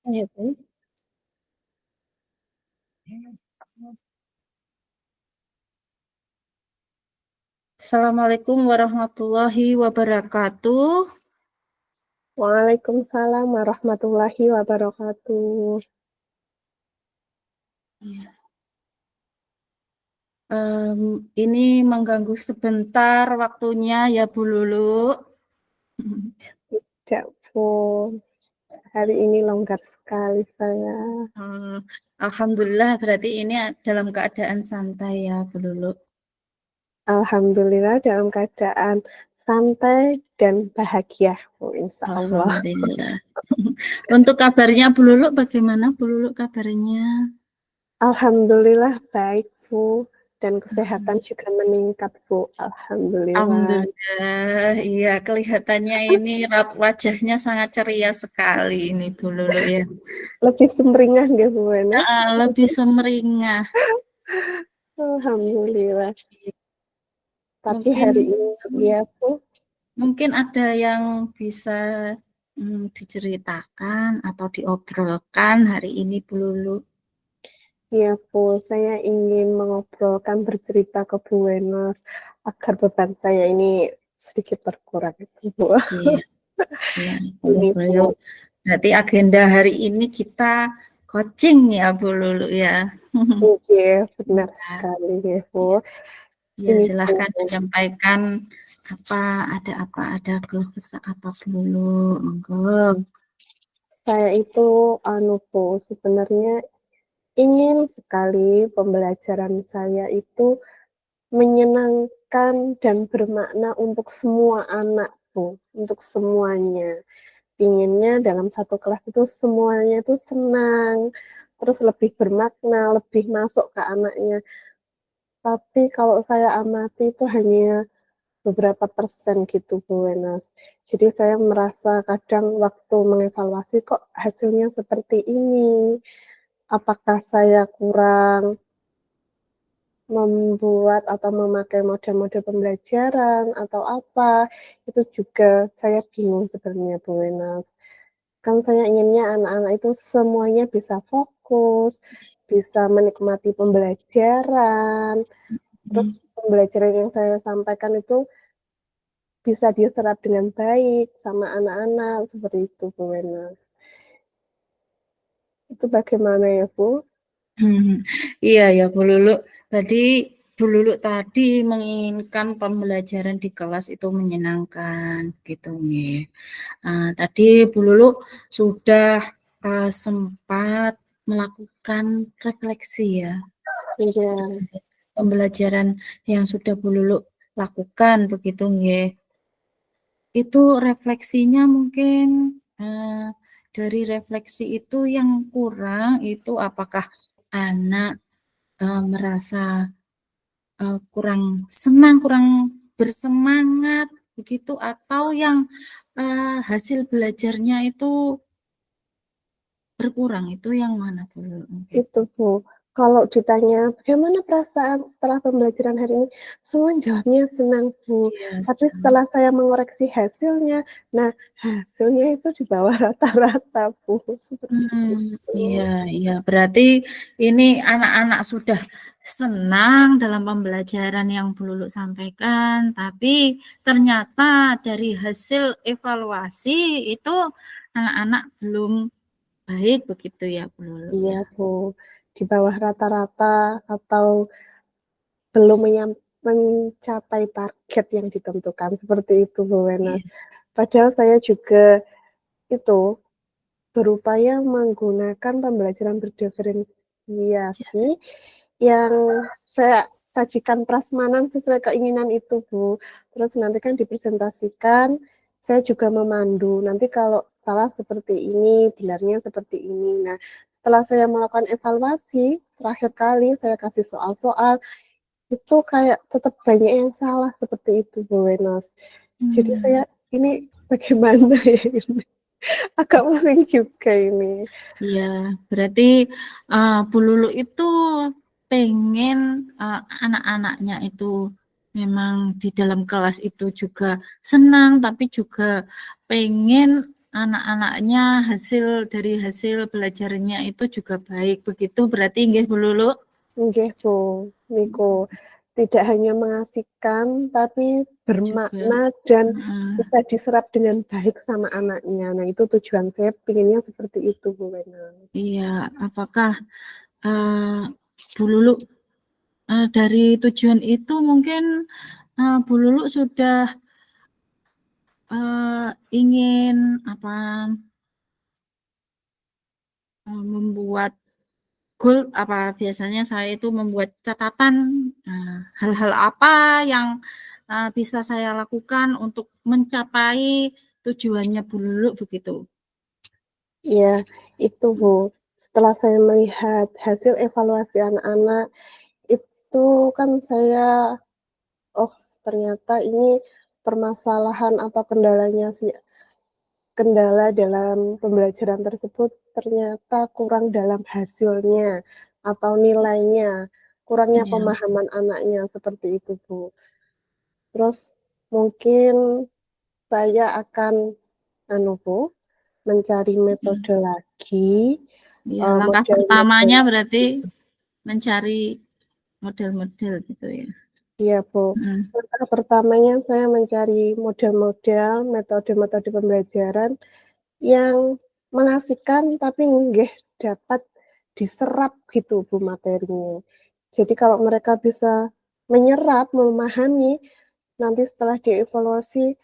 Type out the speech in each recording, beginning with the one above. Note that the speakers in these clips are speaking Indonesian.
Iya, Bu. Assalamualaikum warahmatullahi wabarakatuh. Waalaikumsalam warahmatullahi wabarakatuh. Iya. Ini mengganggu sebentar waktunya ya Bu Lulu. Tidak pun, hari ini longgar sekali saya. Alhamdulillah berarti ini dalam keadaan santai ya Bu Lulu. Alhamdulillah dalam keadaan santai dan bahagia, insya Allah. Alhamdulillah. Untuk kabarnya Bu Lulu bagaimana Bu Lulu kabarnya? Alhamdulillah baik, Bu. Dan kesehatan juga meningkat, Bu. Alhamdulillah. Alhamdulillah, iya kelihatannya ini wajahnya sangat ceria sekali ini Bu Lulu ya. Lebih sumringah nggih, Bu Wenas? Lebih semeringah. Alhamdulillah. Tapi Mungkin hari ini, ya, Bu. mungkin ada yang bisa diceritakan atau diobrolkan hari ini Bu Lulu. Ya, Bu, saya ingin mengobrolkan, bercerita ke Bu Wenas agar beban saya ini sedikit berkurang, itu, Bu. Iya, iya, Ini, boleh. Bu. Berarti agenda hari ini kita coaching ya Bu Lulu ya. Oke, benar Ya, sekali, ya, Bu. ya Ini, silahkan Bu. disampaikan ada keluh kesah apa Bu Lulu, monggo. Saya itu, Bu, sebenarnya ingin sekali pembelajaran saya itu menyenangkan dan bermakna untuk semua anak, Bu, untuk semuanya. Inginnya dalam satu kelas itu semuanya itu senang, terus lebih bermakna, lebih masuk ke anaknya. Tapi kalau saya amati itu hanya beberapa persen gitu, Bu Wenas. Jadi saya merasa kadang waktu mengevaluasi kok hasilnya seperti ini. Apakah saya kurang membuat atau memakai model-model pembelajaran atau apa? Itu juga saya bingung sebenarnya, Bu Wenas. Kan saya inginnya anak-anak itu semuanya bisa fokus, bisa menikmati pembelajaran, terus Hmm. pembelajaran yang saya sampaikan itu bisa diserap dengan baik sama anak-anak, seperti itu, Bu Wenas. Itu bagaimana ya, Bu? Iya ya Bu Lulu. Tadi Bu Lulu tadi menginginkan pembelajaran di kelas itu menyenangkan gitu nih. Tadi Bu Lulu sudah sempat melakukan refleksi ya Iya, terkait pembelajaran yang sudah Bu Lulu lakukan begitu nggih. Itu refleksinya mungkin dari refleksi itu yang kurang itu apakah anak merasa kurang senang, kurang bersemangat begitu atau yang hasil belajarnya itu berkurang itu yang mana Bu? Mungkin? itu, Bu. Kalau ditanya bagaimana perasaan setelah pembelajaran hari ini, semua jawabnya senang, Bu. Iya, Tapi senang. setelah saya mengoreksi hasilnya, nah hasilnya itu di bawah rata-rata, Bu. Seperti Iya, itu. iya. Berarti ini anak-anak sudah senang dalam pembelajaran yang Bu Lulu sampaikan, tapi ternyata dari hasil evaluasi itu anak-anak belum baik begitu ya Bu Lulu Iya, ya. Bu. Di bawah rata-rata atau belum mencapai target yang ditentukan, seperti itu, Bu Iya, Wenas. Padahal saya juga itu berupaya menggunakan pembelajaran berdiferensiasi yes. yang saya sajikan prasmanan sesuai keinginan itu, Bu. Terus nanti kan dipresentasikan, saya juga memandu. Nanti kalau salah seperti ini, benarnya seperti ini. Nah, setelah saya melakukan evaluasi, terakhir kali saya kasih soal-soal, itu kayak tetap banyak yang salah seperti itu, Bu Wenas. Jadi saya Hmm. ini bagaimana ya ini? Agak pusing juga ini. Iya, berarti Bu Lulu itu pengen anak-anaknya itu memang di dalam kelas itu juga senang, tapi juga pengen anak-anaknya dari hasil belajarnya itu juga baik. Begitu berarti nggih Bu Lulu? Nggih, Bu. Niku tidak hanya mengasihkan tapi Juga. bermakna dan Heeh. bisa diserap dengan baik sama anaknya. Nah, itu tujuan saya pinginnya seperti itu, Bu Wena. Iya, apakah Bu Lulu dari tujuan itu mungkin Bu Lulu sudah ingin membuat goal biasanya saya itu membuat catatan hal-hal apa yang bisa saya lakukan untuk mencapai tujuannya Bu Lulu begitu. Iya, itu, Bu. Setelah saya melihat hasil evaluasi anak-anak, itu kan saya, oh ternyata ini permasalahan atau kendala dalam pembelajaran tersebut ternyata kurang dalam hasilnya atau nilainya, kurangnya Ya, pemahaman anaknya, seperti itu, Bu. Terus mungkin saya akan Bu, mencari metode lagi, ya langkah model-model pertamanya berarti lagi. mencari model-model gitu ya. Iya, Bu. Hmm. Langkah pertamanya saya mencari model-model, metode-metode pembelajaran yang mengasihkan tapi nggih dapat diserap gitu, Bu, materinya. Jadi kalau mereka bisa menyerap, memahami, nanti setelah dievaluasi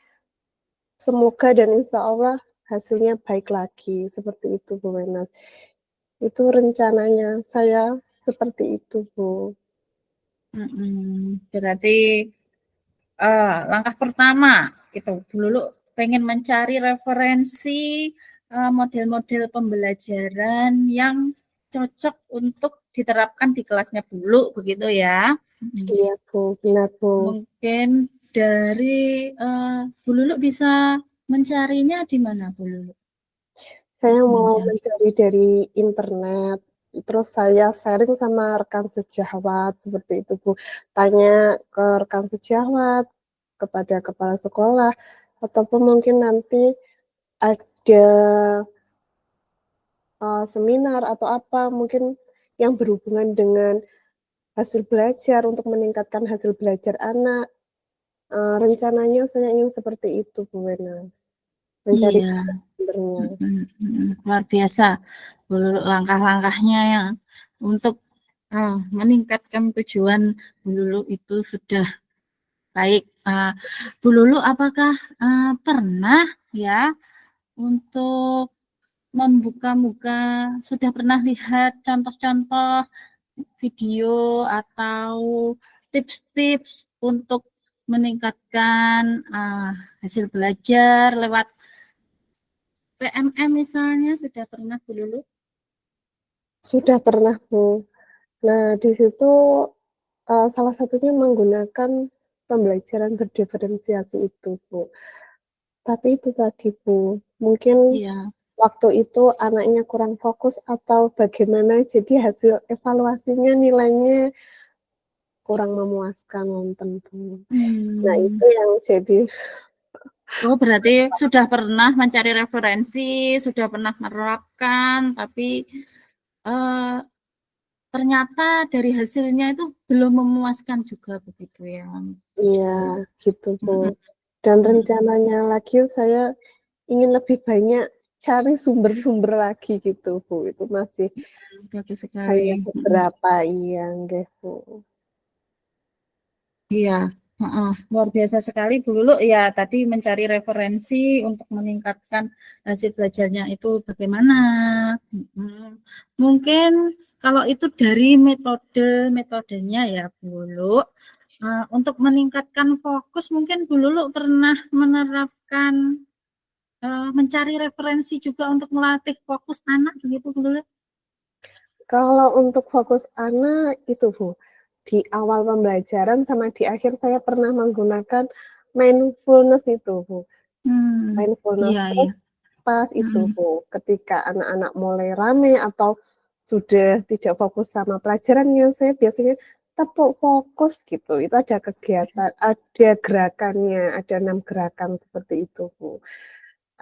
semoga dan insya Allah hasilnya baik lagi, seperti itu, Bu Wenas. Itu rencananya saya seperti itu, Bu. Berarti langkah pertama gitu dulu pengen mencari referensi model-model pembelajaran yang cocok untuk diterapkan di kelasnya dulu begitu ya. Iya, Bu, benar, Bu. Mungkin dari Bu Lulu bisa mencarinya di mana Bu Lulu? Saya mau Mencari. mencari dari internet, terus saya sharing sama rekan sejawat, seperti itu, Bu. Tanya ke rekan sejawat, kepada kepala sekolah, ataupun mungkin nanti ada, seminar atau apa, mungkin yang berhubungan dengan hasil belajar, untuk meningkatkan hasil belajar anak. Rencananya saya ingin seperti itu, Bu Wenas, mencari Iya. sumbernya. Luar biasa langkah-langkahnya yang untuk meningkatkan tujuan Bu Lulu itu sudah baik. Bu Lulu apakah pernah ya untuk membuka-buka sudah pernah lihat contoh-contoh video atau tips-tips untuk meningkatkan hasil belajar lewat PMM misalnya sudah pernah Bu Lulu? Sudah pernah, Bu. Nah, di situ, salah satunya menggunakan pembelajaran berdiferensiasi itu, Bu. Tapi itu tadi, Bu, mungkin Iya. waktu itu anaknya kurang fokus atau bagaimana, jadi hasil evaluasinya nilainya kurang memuaskan wonten, Bu. Nah, itu yang jadi Oh, berarti sudah pernah mencari referensi, sudah pernah menerapkan, tapi eh, ternyata dari hasilnya itu belum memuaskan juga begitu ya. iya, gitu, Bu. Mm-mm. Dan Mm-mm. rencananya lagi saya ingin lebih banyak cari sumber-sumber lagi gitu, Bu. Itu masih Bagus hanya sekali. Mm-mm. beberapa, iya, nggih, Bu. Iya, luar biasa sekali Bu Lulu. Ya, tadi mencari referensi untuk meningkatkan hasil belajarnya itu bagaimana. Mungkin kalau itu dari metodenya ya Bu Lulu. Untuk meningkatkan fokus mungkin Bu Lulu pernah menerapkan mencari referensi juga untuk melatih fokus anak begitu Bu Lulu. Kalau untuk fokus anak itu, Bu, di awal pembelajaran sama di akhir saya pernah menggunakan mindfulness itu, Bu. Mindfulness, Iya, iya. terus pas itu, Mm, Bu, ketika anak-anak mulai rame atau sudah tidak fokus sama pelajarannya, saya biasanya tepuk fokus gitu. Itu ada kegiatan, ada gerakannya, ada 6 gerakan seperti itu, Bu.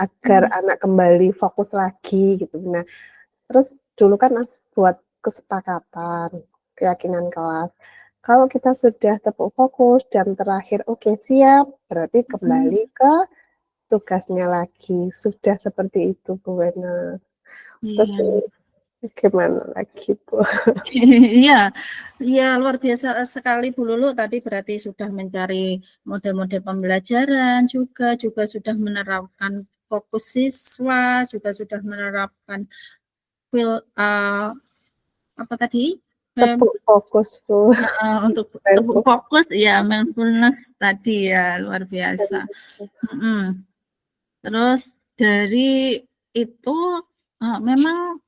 agar anak kembali fokus lagi gitu. Nah, terus dulu kan buat kesepakatan, keyakinan kelas. Kalau kita sudah tepuk fokus dan terakhir oke siap, berarti kembali ke tugasnya lagi. Sudah seperti itu Bu Wena. Terus Iya. gimana lagi Bu? Iya, iya luar biasa sekali Bu Lulu. Tadi berarti sudah mencari model-model pembelajaran juga sudah menerapkan fokus siswa, juga sudah menerapkan apa tadi? Tepuk fokus Bu. Untuk tepuk fokus ya, mindfulness tadi ya, luar biasa. Terus dari itu memang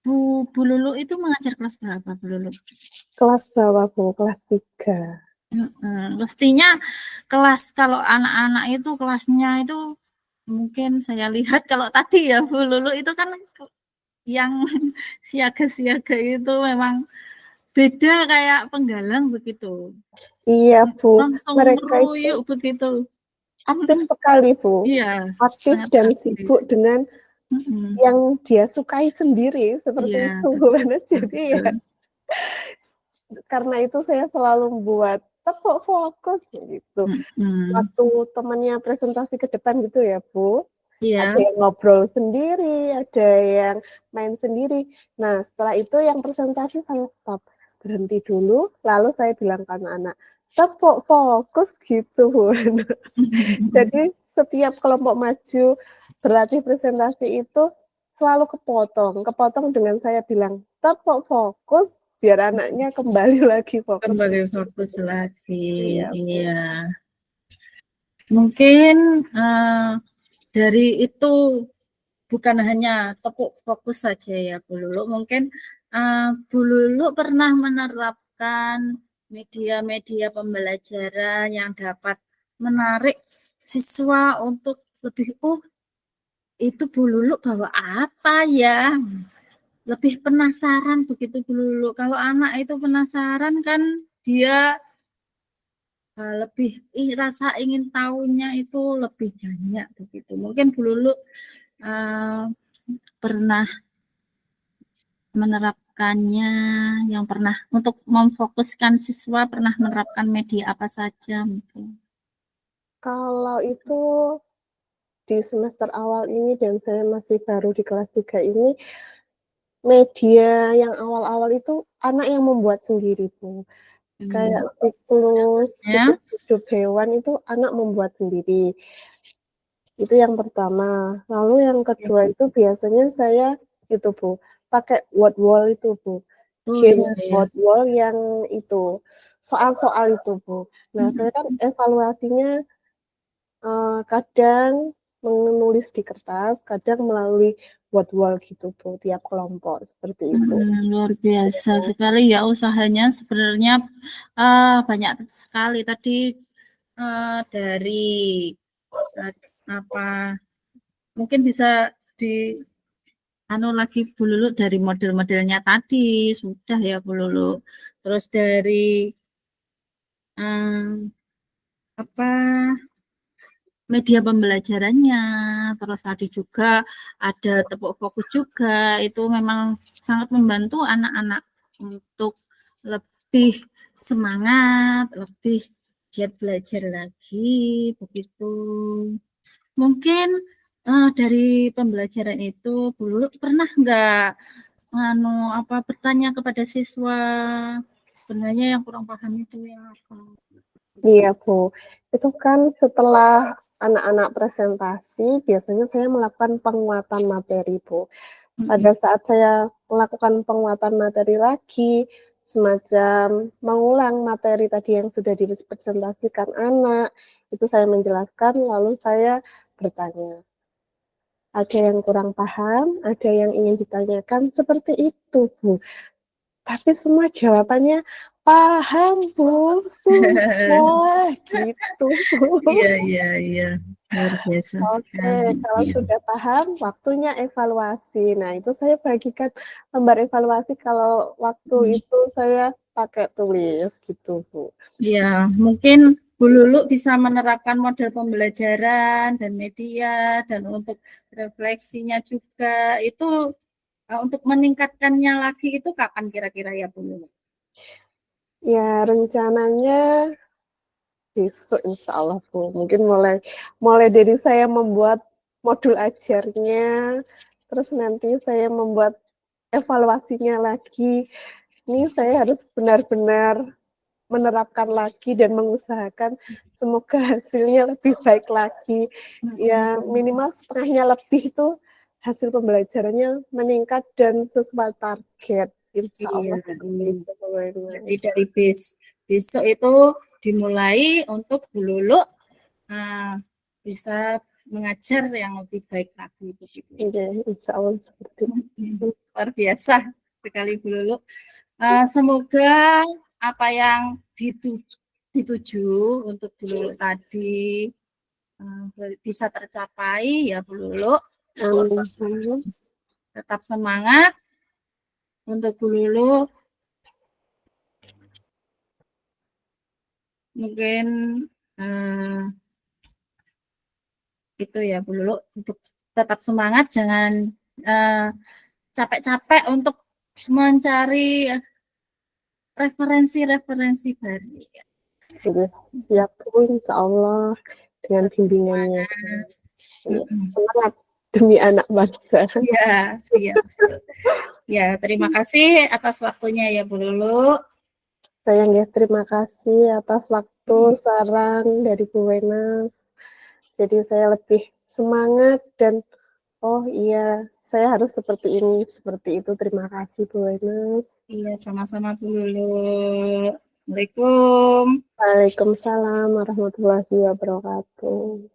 Bu Lulu itu mengajar kelas berapa Bu Lulu? Kelas bawah Bu, kelas 3. Mestinya kelas kalau anak-anak itu kelasnya itu mungkin saya lihat kalau tadi ya Bu Lulu itu kan yang siaga-siaga itu memang beda kayak penggalang begitu. Iya Bu, Langsung mereka itu meruyuk begitu. aktif sekali Bu. Iya, Aktif sangat dan aktif. sibuk dengan yang dia sukai sendiri seperti Iya, itu Bu Wenas. Jadi ya betul. karena itu saya selalu membuat tepuk fokus gitu. Waktu temannya presentasi ke depan gitu ya Bu, ada Iya. yang ngobrol sendiri, ada yang main sendiri. Nah setelah itu yang presentasi saya stop, berhenti dulu, lalu saya bilang ke anak-anak, tepuk fokus gitu Bu. Jadi setiap kelompok maju berlatih presentasi itu selalu kepotong dengan saya bilang tepuk fokus biar anaknya kembali lagi fokus. Kembali fokus lagi. Iya, Iya. Mungkin dari itu bukan hanya tepuk fokus saja ya Bu Lulu. Mungkin Bu Lulu pernah menerapkan media-media pembelajaran yang dapat menarik siswa untuk lebih itu Bu Lulu bawa apa ya? Lebih penasaran begitu Bu Lulu. Kalau anak itu penasaran kan dia lebih rasa ingin tahunya itu lebih banyak begitu. Mungkin Bu Lulu pernah menerapkannya, yang pernah untuk memfokuskan siswa pernah menerapkan media apa saja mungkin? Kalau itu di semester awal ini dan saya masih baru di kelas 3 ini, media yang awal-awal itu anak yang membuat sendiri Bu. Kayak siklus hidup hewan itu anak membuat sendiri. Itu yang pertama. Lalu yang kedua itu biasanya saya itu Bu, pakai word wall itu Bu. Game word wall yang itu, soal-soal itu Bu. Nah saya kan evaluasinya kadang menulis di kertas, kadang melalui word wall gitu Bu, tiap kelompok seperti itu. Luar biasa sekali ya usahanya sebenarnya banyak sekali tadi dari apa mungkin bisa di lagi Bu Lulu dari model-modelnya tadi sudah ya Bu Lulu. Terus dari apa media pembelajarannya, terus tadi juga ada tepuk fokus juga, itu memang sangat membantu anak-anak untuk lebih semangat, lebih giat belajar lagi, begitu. Mungkin dari pembelajaran itu, Bu Lulu pernah nggak bertanya kepada siswa sebenarnya yang kurang paham itu yang apa? Iya Bu, itu kan setelah anak-anak presentasi, biasanya saya melakukan penguatan materi Bu. Pada saat saya melakukan penguatan materi lagi, semacam mengulang materi tadi yang sudah dipresentasikan anak, itu saya menjelaskan, lalu saya bertanya. Ada yang kurang paham, ada yang ingin ditanyakan, seperti itu Bu. Tapi semua jawabannya paham Bu, sudah gitu. Iya. Luar biasa Oke, sekali. kalau sudah paham, waktunya evaluasi. Nah, itu saya bagikan lembar evaluasi kalau waktu itu saya pakai tulis gitu, Bu. Ya, mungkin Bu Lulu bisa menerapkan model pembelajaran dan media dan untuk refleksinya juga itu untuk meningkatkannya lagi itu kapan kira-kira ya Bu Lulu? Ya rencananya besok insya Allah Bu. Mungkin mulai dari saya membuat modul ajarnya, terus nanti saya membuat evaluasinya lagi. Ini saya harus benar-benar menerapkan lagi dan mengusahakan semoga hasilnya lebih baik lagi. Ya minimal setengahnya lebih itu hasil pembelajarannya meningkat dan sesuai target. Insya Iya, Allah seperti itu. jadi dari besok itu dimulai untuk Bu Lulu bisa mengajar yang lebih baik lagi begitu. Iya, insya Allah seperti itu. Luar biasa sekali Bu Lulu. Semoga apa yang dituju untuk Bu Lulu tadi bisa tercapai ya Bu Lulu. Amin. Tetap semangat untuk Bu Lulu. Mungkin itu ya Bu Lulu, untuk tetap semangat, jangan capek-capek untuk mencari referensi-referensi baru. Sudah siap Bu, insya Allah dengan bimbingannya. Ya, semangat demi anak bangsa. Ya, siap. Ya, terima kasih atas waktunya ya Bu Lulu. Sayang ya, terima kasih atas waktu, saran dari Bu Wenas. Jadi saya lebih semangat dan oh iya, saya harus seperti ini, seperti itu. Terima kasih Bu Wenas. Iya, sama-sama Bu Lulu. Assalamualaikum. Waalaikumsalam warahmatullahi wabarakatuh.